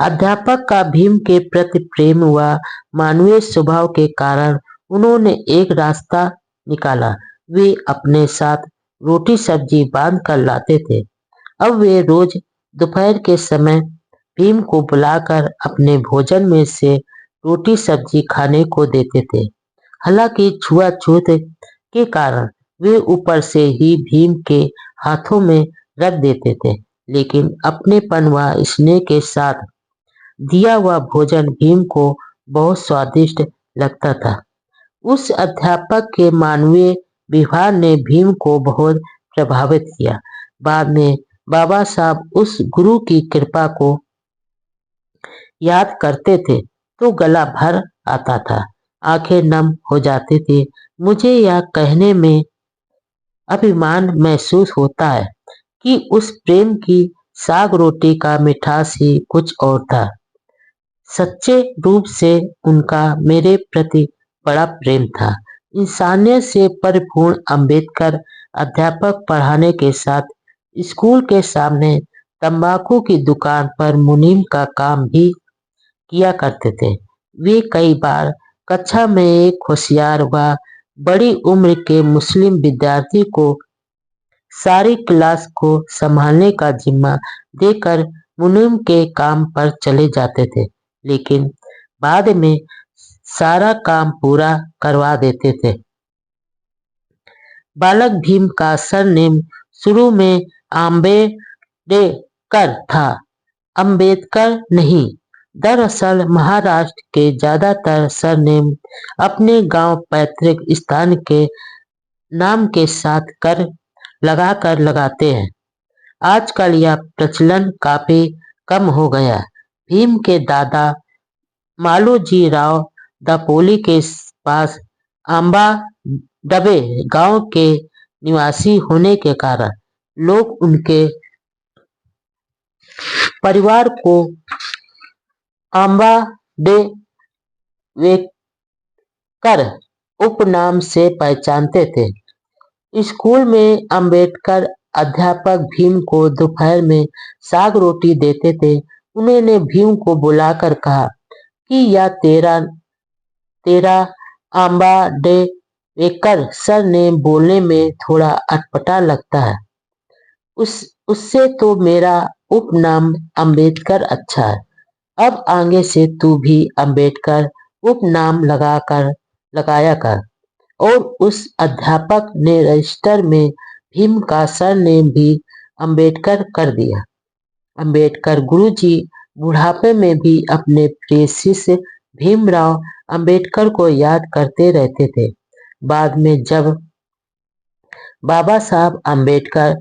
अध्यापक का भीम के प्रति प्रेम व मानवीय स्वभाव के कारण उन्होंने एक रास्ता निकाला। वे अपने साथ रोटी सब्जी बांध कर लाते थे। अब वे रोज दोपहर के समय भीम को बुलाकर अपने भोजन में से रोटी सब्जी खाने को देते थे। हालांकि छुआछूत के कारण वे ऊपर से ही भीम के हाथों में रख देते थे, लेकिन अपनेपन व स्नेह के साथ दिया हुआ भोजन भीम को बहुत स्वादिष्ट लगता था। उस अध्यापक के मानवीय व्यवहार ने भीम को बहुत प्रभावित किया। बाद में बाबा साहब उस गुरु की कृपा को याद करते थे तो गला भर आता था, आंखें नम हो जाती थी। मुझे यह कहने में अभिमान महसूस होता है कि उस प्रेम की साग रोटी का मिठास ही कुछ और था। सच्चे रूप से उनका मेरे प्रति बड़ा प्रेम था। इंसानियत से परिपूर्ण अंबेडकर अध्यापक पढ़ाने के साथ स्कूल के सामने तंबाकू की दुकान पर मुनीम का काम भी किया करते थे। वे कई बार कक्षा में एक होशियार व बड़ी उम्र के मुस्लिम विद्यार्थी को सारी क्लास को संभालने का जिम्मा देकर मुनीम के काम पर चले जाते थे, लेकिन बाद में सारा काम पूरा करवा देते थे। बालक भीम का सरनेम शुरू में आम्बेडकर था, अंबेडकर नहीं। दरअसल महाराष्ट्र के ज्यादातर सरनेम अपने गांव पैतृक स्थान के नाम के साथ कर लगाकर लगाते हैं। आजकल यह प्रचलन काफी कम हो गया। भीम के दादा मालोजी राव दापोली के पास आंबा डबे गांव के निवासी होने के कारण लोग उनके परिवार को आंबा डे वेकर उपनाम से पहचानते थे। स्कूल में अंबेडकर अध्यापक भीम को दोपहर में साग रोटी देते थे। उन्होंने भीम को बुलाकर कहा कि यह तेरा तेरा आम्बाडेकर सरनेम बोलने में थोड़ा अटपटा लगता है। उससे तो मेरा उपनाम अंबेडकर अच्छा है। अब आगे से तू भी अंबेडकर उपनाम लगाया कर। और उस अध्यापक ने रजिस्टर में भीम का सरनेम भी अंबेडकर कर दिया। अंबेडकर गुरुजी बुढ़ापे में भी अपने प्रिय शिष्य भीमराव अंबेडकर को याद करते रहते थे। बाद में जब बाबा साहब अंबेडकर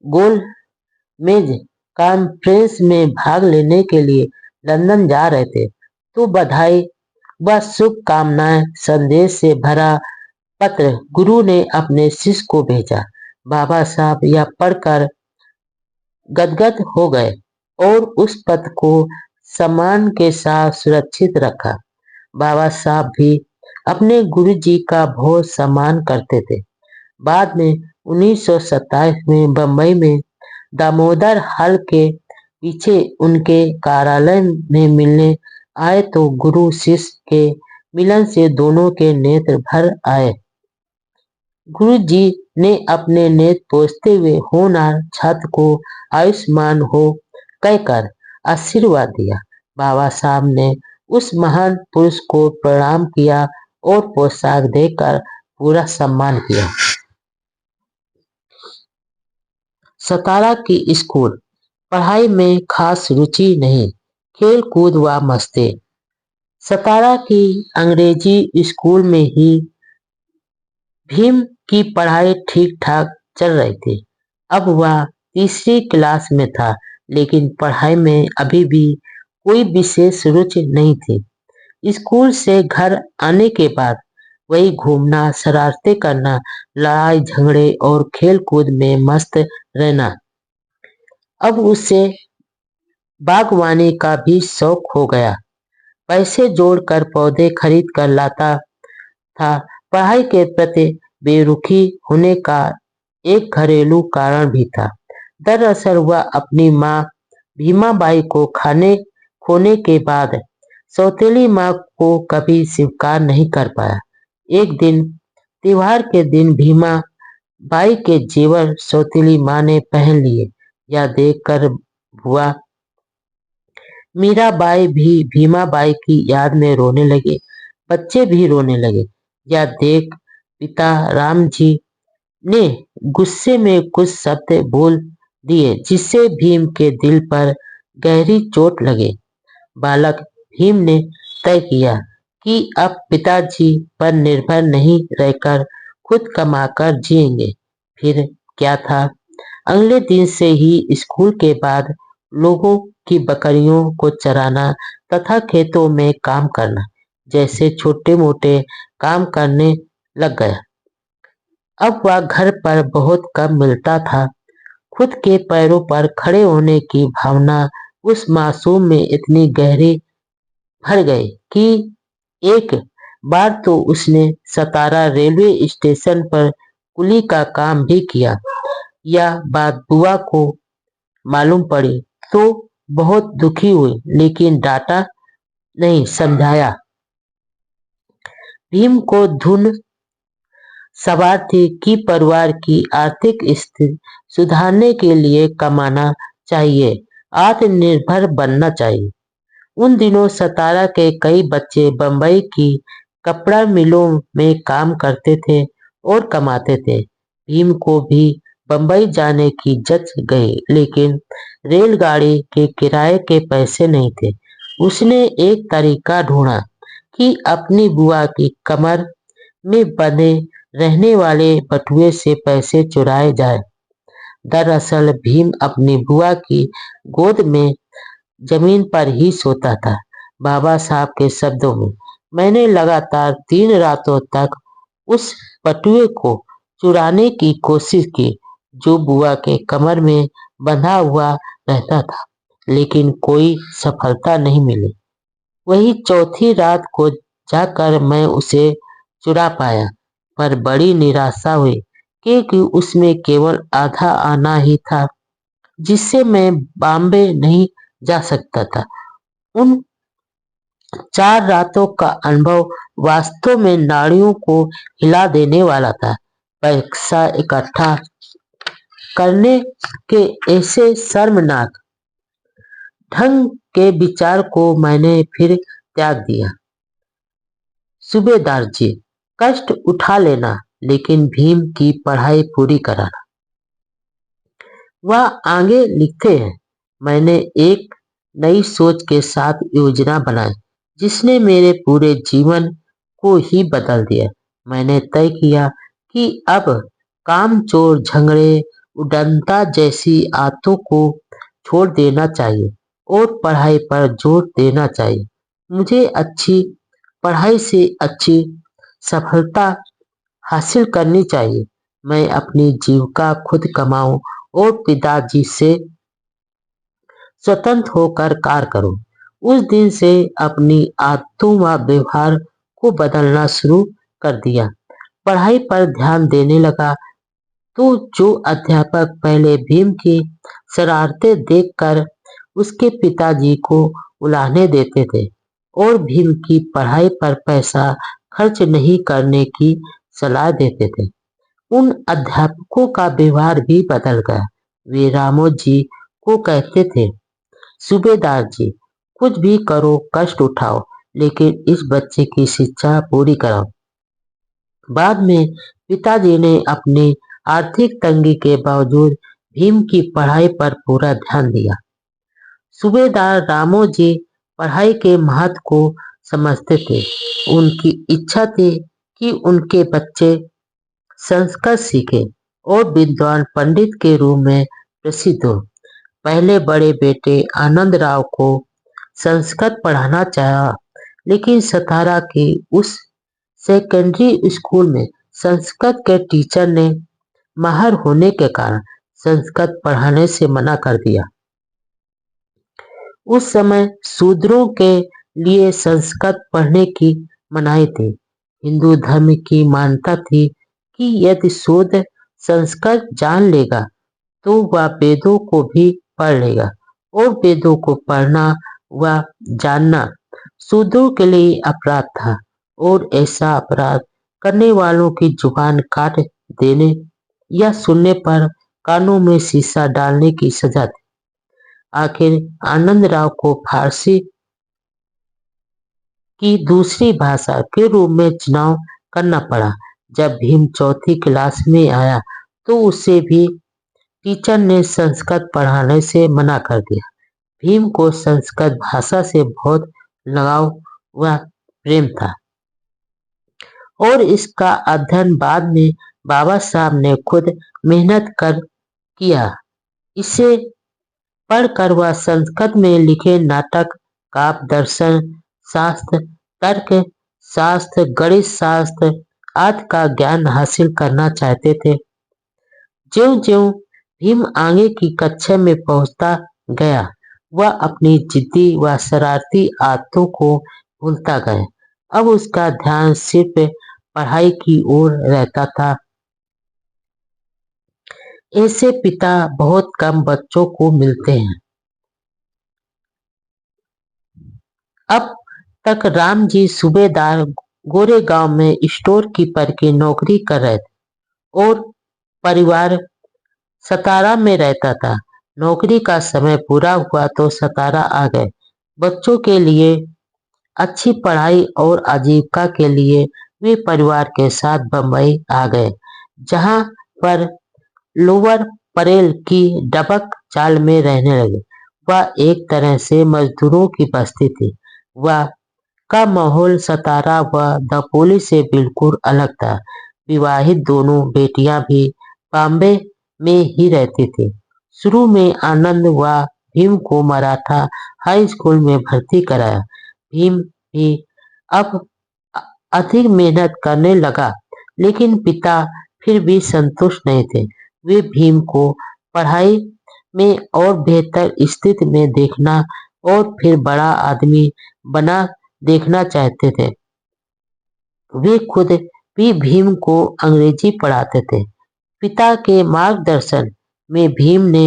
गोलमेज कॉन्फ्रेंस में भाग लेने के लिए लंदन जा रहे थे, तो बधाई व शुभकामनाएं संदेश से भरा पत्र गुरु ने अपने शिष्य को भेजा। बाबा साहब यह पढ़कर गदगद हो गए और उस पत्र को सम्मान के साथ सुरक्षित रखा। बाबा साहब भी अपने गुरुजी का बहुत सम्मान करते थे। बाद में 1927 में बंबई में दामोदर हॉल के पीछे उनके कार्यालय में मिलने आए तो गुरु शिष्य के मिलन से दोनों के नेत्र भर आए। गुरुजी ने अपने नेत्र पोंछते हुए होनहार छात्र को आयुष्मान हो कहकर आशीर्वाद दिया। बाबा साहब ने उस महान पुरुष को प्रणाम किया और पोशाक देकर पूरा सम्मान किया। सतारा की स्कूल पढ़ाई में खास रुचि नहीं, खेल कूद व मस्ती। सतारा की अंग्रेजी स्कूल में ही भीम की पढ़ाई ठीक ठाक चल रही थी। अब वह तीसरी क्लास में था, लेकिन पढ़ाई में अभी भी कोई विशेष रुचि नहीं थी। स्कूल से घर आने के बाद वही घूमना, शरारतें करना, लड़ाई झगड़े और खेल कूद में मस्त रहना। अब उसे बागवानी का भी शौक हो गया। पैसे जोड़कर पौधे खरीद कर लाता था। पढ़ाई के प्रति बेरुखी होने का एक घरेलू कारण भी था। दरअसल वह अपनी माँ भीमाबाई को खोने के बाद सौतेली माँ को कभी स्वीकार नहीं कर पाया। एक दिन त्योहार के दिन भीमा बाई के जेवर सौतेली माँ ने पहन लिए। यह देखकर बुआ मीराबाई भी भीमाबाई की याद में रोने लगे। बच्चे भी रोने लगे। यह देख पिता राम जी ने गुस्से में कुछ शब्द बोल दिए जिससे भीम के दिल पर गहरी चोट लगे। बालक भीम ने तय किया कि अब पिताजी पर निर्भर नहीं रहकर खुद कमाकर जिएंगे। फिर क्या था, अगले दिन से ही स्कूल के बाद लोगों की बकरियों को चराना तथा खेतों में काम करना जैसे छोटे मोटे काम करने लग गया। अब वह घर पर बहुत कम मिलता था। खुद के पैरों पर खड़े होने की भावना उस मासूम में इतनी गहरी भर गई कि एक बार तो उसने सतारा रेलवे स्टेशन पर कुली का काम भी किया। यह बात बुआ को मालूम पड़ी तो बहुत दुखी हुई, लेकिन डांटा नहीं, समझाया। भीम को धुन सवार थी कि परिवार की आर्थिक स्थिति सुधारने के लिए कमाना चाहिए, आत्मनिर्भर बनना चाहिए। उन दिनों सतारा के कई बच्चे बंबई की कपड़ा मिलों में काम करते थे और कमाते थे। भीम को भी बंबई जाने की जच गई, लेकिन रेलगाड़ी के किराए के पैसे नहीं थे। उसने एक तरीका ढूंढा कि अपनी बुआ की कमर में बंधे रहने वाले बटुए से पैसे चुराए जाए। दरअसल भीम अपनी बुआ की गोद में जमीन पर ही सोता था। बाबा साहब के शब्दों में, मैंने लगातार 3 रातों तक उस बटुए को चुराने की कोशिश की जो बुआ के कमर में बंधा हुआ रहता था, लेकिन कोई सफलता नहीं मिली। वही चौथी रात को जाकर मैं उसे चुरा पाया, पर बड़ी निराशा हुई क्योंकि उसमें केवल आधा आना ही था जिससे मैं बॉम्बे नहीं जा सकता था। उन 4 रातों का अनुभव वास्तव में नाड़ियों को हिला देने वाला था। पैसा इकट्ठा करने के ऐसे शर्मनाक ढंग के विचार को मैंने फिर त्याग दिया। सूबेदार जी, कष्ट उठा लेना, लेकिन भीम की पढ़ाई पूरी कराना। वह आगे लिखते हैं, मैंने एक नई सोच के साथ योजना बनाई जिसने मेरे पूरे जीवन को ही बदल दिया। मैंने तय किया कि अब कामचोर, झगड़े, उद्दंडता जैसी आदतों को छोड़ देना चाहिए और पढ़ाई पर जोर देना चाहिए। मुझे अच्छी पढ़ाई से अच्छी सफलता हासिल करनी चाहिए। मैं अपनी जीविका खुद कमाऊं और पिताजी से स्वतंत्र होकर कार्य करूं। उस दिन से अपनी आदतों व व्यवहार को बदलना शुरू कर दिया। पढ़ाई पर ध्यान देने लगा। तो जो अध्यापक पहले भीम की शरारतें देखकर उसके पिताजी को उलाहने देते थे और भीम की पढ़ाई पर पैसा खर्च नहीं करने की सलाह देते थे, उन अध्यापकों का व्यवहार भी बदल गया। वे रामो जी को कहते थे, सूबेदार जी, कुछ भी करो, कष्ट उठाओ, लेकिन इस बच्चे की शिक्षा पूरी कराओ। बाद में पिताजी ने अपनी आर्थिक तंगी के बावजूद भीम की पढ़ाई पर पूरा ध्यान दिया। सूबेदार रामो जी पढ़ाई के महत्व को समझते थे। उनकी इच्छा थी कि उनके बच्चे संस्कृत सीखे और विद्वान पंडित के रूप में प्रसिद्ध हो। पहले बड़े बेटे आनंद राव को संस्कृत पढ़ाना चाहा, लेकिन सतारा के उस सेकेंडरी स्कूल में संस्कृत के टीचर ने माहिर होने के कारण संस्कृत पढ़ाने से मना कर दिया। उस समय शूद्रों के लिए संस्कृत पढ़ने की मनाही थी। हिंदू धर्म की मान्यता थी कि यदि शूद्र संस्कृत जान लेगा तो वह वेदों को भी पढ़ लेगा और वेदों को पढ़ना व जानना शूद्रों के लिए अपराध था और ऐसा अपराध करने वालों की जुबान काट देने या सुनने पर कानों में शीशा डालने की सजा थी। आखिर आनंद राव को फारसी की दूसरी भाषा के रूप में चुनाव करना पड़ा। जब भीम चौथी क्लास में आया तो उसे भी टीचर ने संस्कृत पढ़ाने से मना कर दिया। भीम को संस्कृत भाषा से बहुत लगाव व प्रेम था और इसका अध्ययन बाद में बाबा साहब ने खुद मेहनत कर किया। इसे पढ़कर वह संस्कृत में लिखे नाटक, काव्य, दर्शन शास्त्र, तर्क शास्त्र, गणित शास्त्र आदि का ज्ञान हासिल करना चाहते थे। ज्यों-ज्यों भीम आगे की कक्षा में पहुंचता गया, वह अपनी जिद्दी व शरारती आदतों को भूलता गया। अब उसका ध्यान सिर्फ पढ़ाई की ओर रहता था। ऐसे पिता बहुत कम बच्चों को मिलते हैं। अब तक राम जी सूबेदार गोरेगांव में स्टोर कीपर की नौकरी कर रहे थे और परिवार सतारा में रहता था। नौकरी का समय पूरा हुआ तो सतारा आ गए। बच्चों के लिए अच्छी पढ़ाई और आजीविका के लिए वे परिवार के साथ बम्बई आ गए, जहां पर लोअर परेल की डबक चाल में रहने लगे। वह एक तरह से मजदूरों की बस्ती थी। वह का माहौल सतारा व दापोली से बिल्कुल अलग था। विवाहित दोनों बेटियां भी बॉम्बे में ही रहती थी। शुरू में आनंद व भीम को मराठा हाई स्कूल में भर्ती कराया। भीम भी अब अधिक मेहनत करने लगा, लेकिन पिता फिर भी संतुष्ट नहीं थे। वे भीम को पढ़ाई में और बेहतर स्थिति में देखना और फिर बड़ा आदमी बना देखना चाहते थे। वे खुद भी भीम को अंग्रेजी पढ़ाते थे। पिता के मार्गदर्शन में भीम ने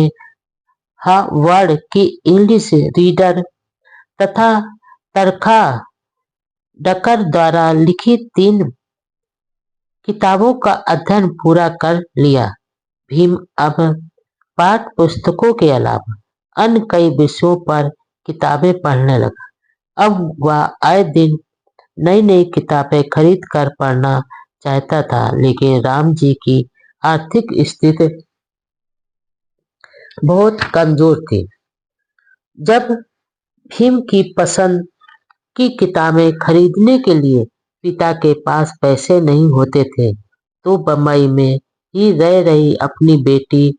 हार्वर्ड की इंग्लिश रीडर तथा तरखा डकर द्वारा लिखित 3 किताबों का अध्ययन पूरा कर लिया। भीम अब पाठ पुस्तकों के अलावा अन्य कई विषयों पर किताबें पढ़ने लगा। अब वह आए दिन नई नई किताबें खरीद कर पढ़ना चाहता था, लेकिन राम जी की आर्थिक स्थिति बहुत कमजोर थी। जब भीम की पसंद की किताबें खरीदने के लिए पिता के पास पैसे नहीं होते थे, तो बम्बई में ही रह रही अपनी बेटी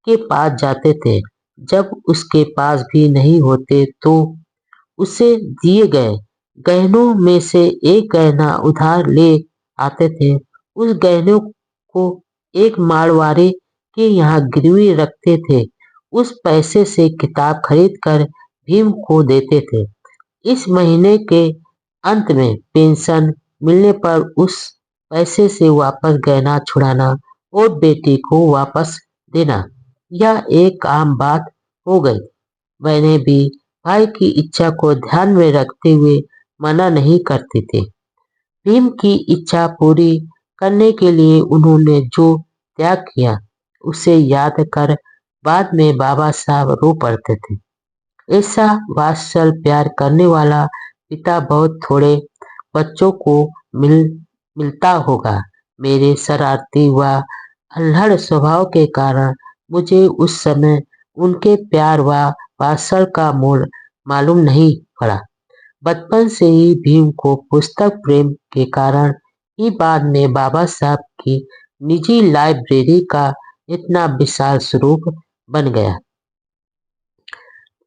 के पास जाते थे। जब उसके पास भी नहीं होते तो उसे दिए गए गहनों में से एक गहना उधार ले आते थे। उस गहनों को एक मारवाड़ी के यहाँ गिरवी रखते थे। उस पैसे से किताब खरीद कर भीम को देते थे। इस महीने के अंत में पेंशन मिलने पर उस पैसे से वापस गहना छुड़ाना और बेटी को वापस देना यह एक आम बात हो गई। बहनें भी भाई की इच्छा को ध्यान में रखते हुए मना नहीं करती थी। भीम की इच्छा पूरी करने के लिए उन्होंने जो त्याग किया उसे याद कर बाद में बाबा साहब रो पड़ते थे। ऐसा वात्सल प्यार करने वाला पिता बहुत थोड़े बच्चों को मिल मिलता होगा। मेरे शरारती व अल्हड़ स्वभाव के कारण मुझे उस समय उनके प्यार व वात्सल का मोल मालूम नहीं पड़ा। बचपन से ही भीम को पुस्तक प्रेम के कारण ही बाद में बाबा साहब की निजी लाइब्रेरी का इतना विशाल स्वरूप बन गया।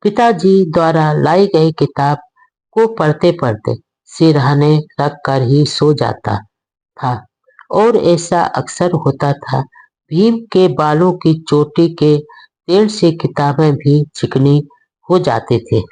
पिताजी द्वारा लाई गई किताब को पढ़ते पढ़ते सिरहाने रख कर ही सो जाता था और ऐसा अक्सर होता था। भीम के बालों की चोटी के तेल से किताबें भी चिकनी हो जाती थी।